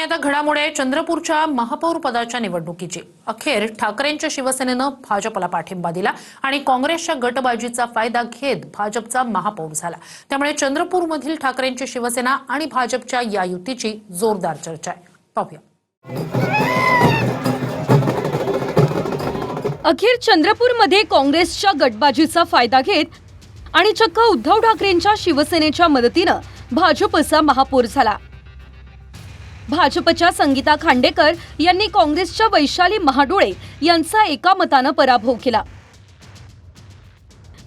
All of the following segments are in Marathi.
आता घडामोडी आहे चंद्रपूरच्या महापौर पदाच्या निवडणुकीची। अखेर ठाकरेंच्या शिवसेनेनं भाजपला पाठिंबा दिला आणि काँग्रेसच्या गटबाजीचा फायदा घेत भाजपचा महापौर झाला। त्यामुळे चंद्रपूरमधील ठाकरेंची शिवसेना आणि भाजपच्या या युतीची जोरदार चर्चा आहे। पाहूया। अखेर चंद्रपूरमध्ये काँग्रेसच्या गटबाजीचा फायदा घेत आणि चक्क उद्धव ठाकरेंच्या शिवसेनेच्या मदतीनं भाजपचा महापौर झाला। भाजपच्या संगीता खांडेकर यांनी काँग्रेसच्या वैशाली महाडोळे यांचा एका मतानं पराभव केला।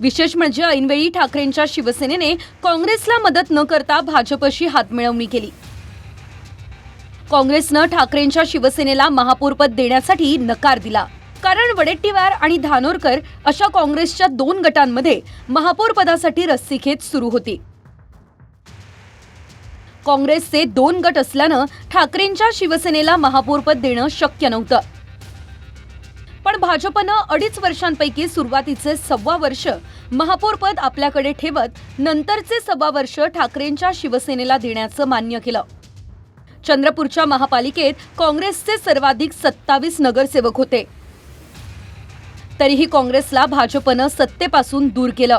विशेष म्हणजे ऐनवेळी ठाकरेंच्या शिवसेनेने काँग्रेसला मदत न करता भाजपशी हातमिळवणी केली। काँग्रेसनं ठाकरेंच्या शिवसेनेला महापौरपद देण्यासाठी नकार दिला, कारण वडेट्टीवार आणि धानोरकर अशा काँग्रेसच्या 2 गटांमध्ये महापौर पदासाठी रस्सीखेच सुरू होती। काँग्रेसचे 2 गट असल्यानं ठाकरेंच्या शिवसेनेला महापौरपद देणं शक्य नव्हतं। पण भाजपनं 2.5 वर्षांपैकी सुरुवातीचे 1.25 वर्ष महापौरपद आपल्याकडे ठेवत नंतरचे 1.25 वर्ष ठाकरेंच्या शिवसेनेला देण्याचं मान्य केलं। चंद्रपूरच्या महापालिकेत काँग्रेसचे सर्वाधिक 27 नगरसेवक होते, तरीही काँग्रेसला भाजपनं सत्तेपासून दूर केलं।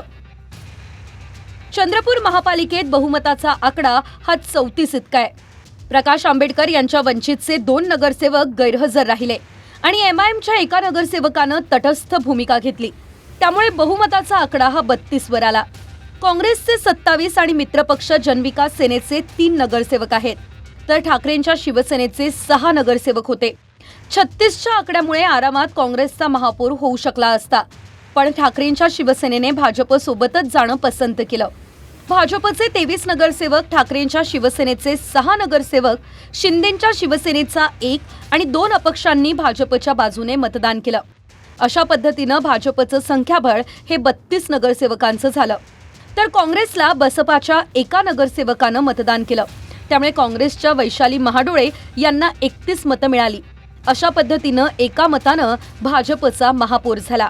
चंद्रपूर महापालिकेत बहुमताचा आकडा हा 34 इतका आहे। प्रकाश आंबेडकर यांच्या वंचितचे 2 नगरसेवक गैरहजर राहिले आणि एमआयएमच्या एका नगरसेवकानं तटस्थ भूमिका घेतली, त्यामुळे बहुमताचा आकडा हा 32 वर आला। काँग्रेसचे 27 आणि मित्रपक्ष जनविकास सेनेचे 3 नगरसेवक आहेत, तर ठाकरेंच्या शिवसेनेचे 6 नगरसेवक होते। 36च्या आकड्यामुळे आरामात काँग्रेसचा महापौर होऊ शकला असता, पण ठाकरेंच्या शिवसेनेने भाजपसोबतच जाणं पसंत केलं। भाजपचे 23 नगरसेवक, ठाकरेंच्या शिवसेनेचे 6 नगरसेवक, शिंदेंच्या शिवसेनेचा 1 आणि 2 अपक्षांनी भाजपच्या बाजूने मतदान केलं। अशा पद्धतीनं भाजपचं संख्याबळ हे 32 नगरसेवकांचं झालं, तर काँग्रेसला बसपाच्या 1 नगरसेवकानं मतदान केलं। त्यामुळे काँग्रेसच्या वैशाली महाडोळे यांना 31 मतं मिळाली। अशा पद्धतीनं एका मतानं भाजपचा महापौर झाला।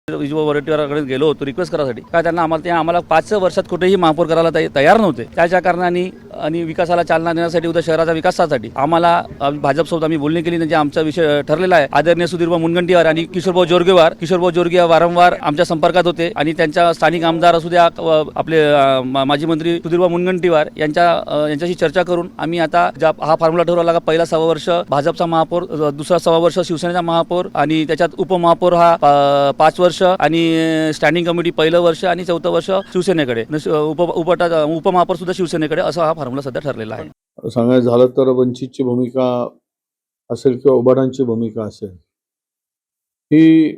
वडेट्टीवाराकडे गेलो होतो रिक्वेस्ट करायसाठी, का त्यांना आम्हाला 5 वर्षात कुठेही महापौर करायला तयार नव्हते। त्याच्या कारणाने आणि विकासाला चालना देण्यासाठी, उद्या शहराच्या विकासासाठी आम्हाला भाजपसोबत आम्ही बोलणी केली। म्हणजे आमचा विषय ठरलेला आहे। आदरणीय सुधीरभाऊ मुनगंटीवार आणि किशोरभाऊ जोरगे वारंवार आमच्या संपर्कात होते आणि त्यांच्या स्थानिक आमदार असू द्या, आपले माजी मंत्री सुधीरभाऊ मुनगंटीवार यांच्याशी चर्चा करून आम्ही आता हा फॉर्म्युला ठरवला का पहिला 1.25 वर्ष भाजपचा महापौर, दुसरा 1.25 वर्ष शिवसेनेचा महापौर आणि त्याच्यात उपमहापौर हा 5 वर्ष आणि स्टँडिंग कमिटी 1 वर्ष आणि 4थं वर्ष शिवसेनेकडे, उपमहापौर सुद्धा शिवसेनेकडे, असा हा फॉर्म्युला सध्या ठरलेला आहे। सांगायचं झालं तर वंचितची भूमिका असेल किंवा उबाडांची भूमिका असेल, ही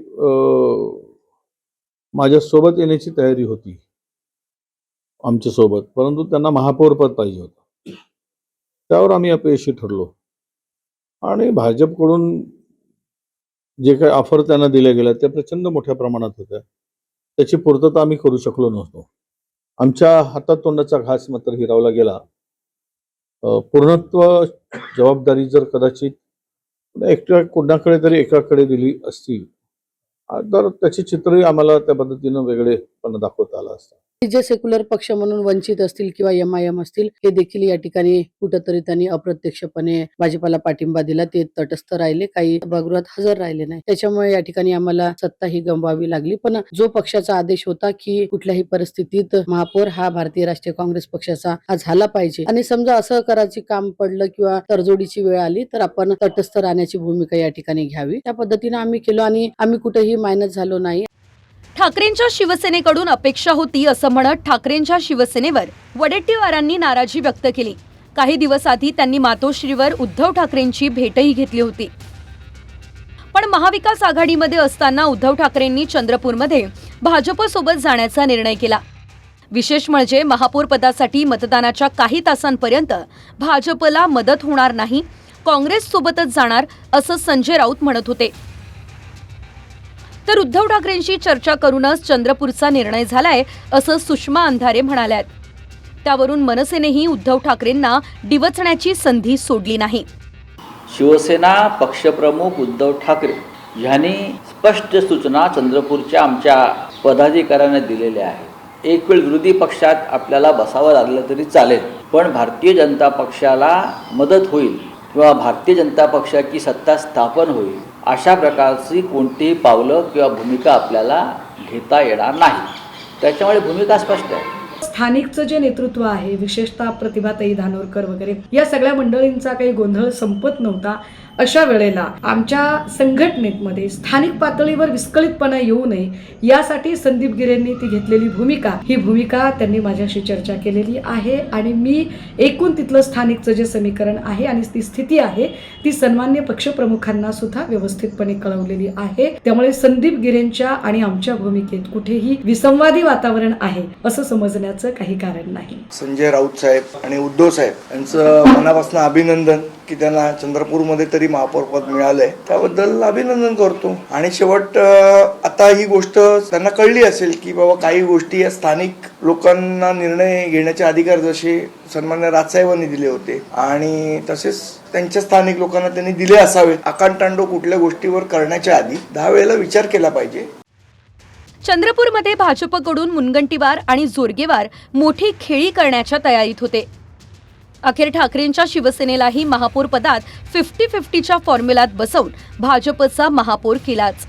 माझ्या सोबत येण्याची तयारी होती आमच्या सोबत, परंतु त्यांना महापौर पद पाहिजे होतं। त्यावर आम्ही अपयशी ठरलो आणि भाजपकडून जे काही ऑफर त्यांना दिल्या गेल्या त्या प्रचंड मोठ्या प्रमाणात होत्या, त्याची पूर्तता आम्ही करू शकलो नव्हतो। आमच्या हातात तोंडाचा घास मात्र हिरावला गेला। पूर्णत्व जबाबदारी जर कदाचित एकट्या कोणाकडे तरी एकाकडे दिली असती तर त्याची चित्रही आम्हाला त्या पद्धतीनं वेगळेपणा दाखवता आला असता। जे सेक्युलर पक्ष म्हणून वंचित असतील किंवा एमआयएम असतील, हे देखील या ठिकाणी कुठंतरी त्यांनी अप्रत्यक्षपणे भाजपाला पाठिंबा दिला। ते तटस्थ राहिले, काही सभागृहात हजर राहिले नाही, त्याच्यामुळे या ठिकाणी आम्हाला सत्ता ही गमवावी लागली। पण जो पक्षाचा आदेश होता की कुठल्याही परिस्थितीत महापौर हा भारतीय राष्ट्रीय काँग्रेस पक्षाचा हा झाला पाहिजे, आणि समजा असं करायचे काम पडलं किंवा तडजोडीची वेळ आली तर आपण तटस्थ राहण्याची भूमिका या ठिकाणी घ्यावी, त्या पद्धतीने आम्ही केलो आणि आम्ही कुठेही मायनस झालो नाही। ठाकरेंच्या शिवसेनेकडून अपेक्षा होती असं म्हणत ठाकरेंच्या शिवसेनेवर वडेट्टीवारांनी नाराजी व्यक्त केली। काही दिवस आधी त्यांनी मातोश्रीवर उद्धव ठाकरेंची भेटही घेतली होती। पण महाविकास आघाडीमध्ये असताना उद्धव ठाकरेंनी चंद्रपूरमध्ये भाजपसोबत जाण्याचा निर्णय केला। विशेष म्हणजे महापौर पदासाठी मतदानाच्या काही तासांपर्यंत भाजपला मदत होणार नाही, काँग्रेससोबतच जाणार असं संजय राऊत म्हणत होते। तर उद्धव ठाकरेंशी चर्चा करूनच चंद्रपूरचा निर्णय झालाय असं सुषमा अंधारे म्हणाल्यात। त्यावरून मनसेनेही उद्धव ठाकरेंना डिवचण्याची संधी सोडली नाही। शिवसेना पक्षप्रमुख उद्धव ठाकरे यांनी स्पष्ट सूचना चंद्रपूरच्या आमच्या पदाधिकाऱ्यांना दिलेल्या आहेत। एक वेळ विरोधी पक्षात आपल्याला बसावं लागलं तरी चालेल, पण भारतीय जनता पक्षाला मदत होईल किंवा भारतीय जनता पक्षाची सत्ता स्थापन होईल अशा प्रकारची कोणतीही पावलं किंवा भूमिका आपल्याला घेता येणार नाही. त्याच्यामुळे भूमिका स्पष्ट आहे. स्थानिकचं जे नेतृत्व आहे, विशेषतः प्रतिभाताई धानोरकर वगैरे या सगळ्या मंडळींचा काही गोंधळ संपत नव्हता. अशा वेळेला आमच्या संघटनेमध्ये स्थानिक पातळीवर विस्कळीतपणा येऊ नये यासाठी संदीप गिरेंनी ती घेतलेली भूमिका, ही भूमिका त्यांनी माझ्याशी चर्चा केलेली आहे आणि मी एकूण तिथलं स्थानिकचं जे समीकरण आहे आणि ती स्थिती आहे ती सन्मान्य पक्षप्रमुखांना सुद्धा व्यवस्थितपणे कळवलेली आहे. त्यामुळे संदीप गिरेंच्या आणि आमच्या भूमिकेत कुठेही विसंवादी वातावरण आहे असं समजण्याचं काही कारण नाही. संजय राऊत साहेब आणि उद्धव साहेब यांचं मनापासून अभिनंदन की त्यांना चंद्रपूरमध्ये तरी महापौर पद मिळालंय, त्याबद्दल अभिनंदन करतो. आणि शेवट आता ही गोष्ट त्यांना कळली असेल की बाबा काही गोष्टी या स्थानिक लोकांना निर्णय घेण्याचे अधिकार जसे सन्मान्य राजसाहेबांनी दिले होते आणि तसेच त्यांच्या स्थानिक लोकांना त्यांनी दिले असावेत. आकांतांडो कुठल्या गोष्टीवर करण्याच्या आधी 10 वेळेला विचार केला पाहिजे. चंद्रपूरमध्ये भाजपकडून मुनगंटीवार आणि जोरगेवार मोठी खेळी करण्याच्या तयारीत होते. अखेर ठाकरेंच्या शिवसेनेलाही महापौर पदात 50-50च्या फॉर्म्युल्यात बसवून भाजपचा महापौर केलाच.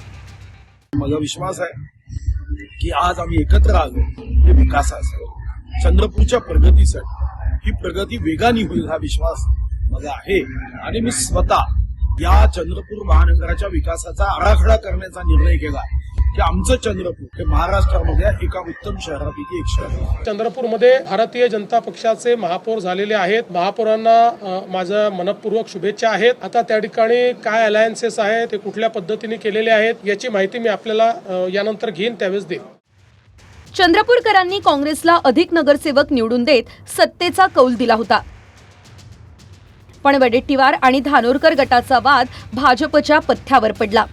माझा विश्वास आहे की आज आम्ही एकत्र आलो हे विकासासाठी, चंद्रपूरच्या प्रगतीसाठी. ही प्रगती वेगाने होईल हा विश्वास माझा आहे आणि मी स्वतः या चंद्रपूर महानगराच्या विकासाचा आराखडा करण्याचा निर्णय केला की आमचं चंद्रपूर हे महाराष्ट्रामध्ये एका उत्तम शहरापैकी एक शहर आहे. चंद्रपूरमध्ये भारतीय जनता पक्षाचे महापौर झालेले आहेत. महापौरांना माझ्या मनपूर्वक शुभेच्छा आहेत. आता त्या ठिकाणी काय अलायन्सेस आहेत, ते कुठल्या पद्धतीने केलेले आहेत याची माहिती मी आपल्याला यानंतर घेईन, त्यावेळेस देईन. चंद्रपूरकरांनी काँग्रेसला अधिक नगरसेवक निवडून देत सत्तेचा कौल दिला होता. पण वडेट्टीवार आणि धानोरकर गटाचा वाद भाजपच्या पथ्यावर पडला.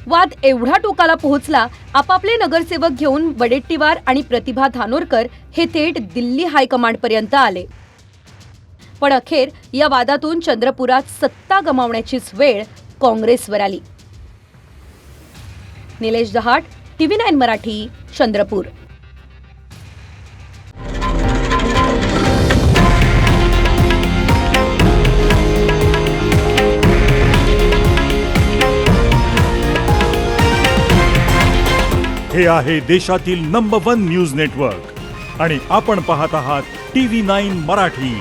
वाद एवढा टोकाला पोहोचला, आपापले नगरसेवक घेऊन वडेट्टीवार आणि प्रतिभा धानोरकर हे थेट दिल्ली हायकमांडपर्यंत आले. पण अखेर या वादातून चंद्रपुरात सत्ता गमावण्याचीच वेळ काँग्रेसवर आली. निलेश दहाट, TV9 मराठी, चंद्रपूर. हे आहे देशातील नंबर 1 न्यूज नेटवर्क आणि आपण पाहत आहात TV9 मराठी,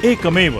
एकमेव.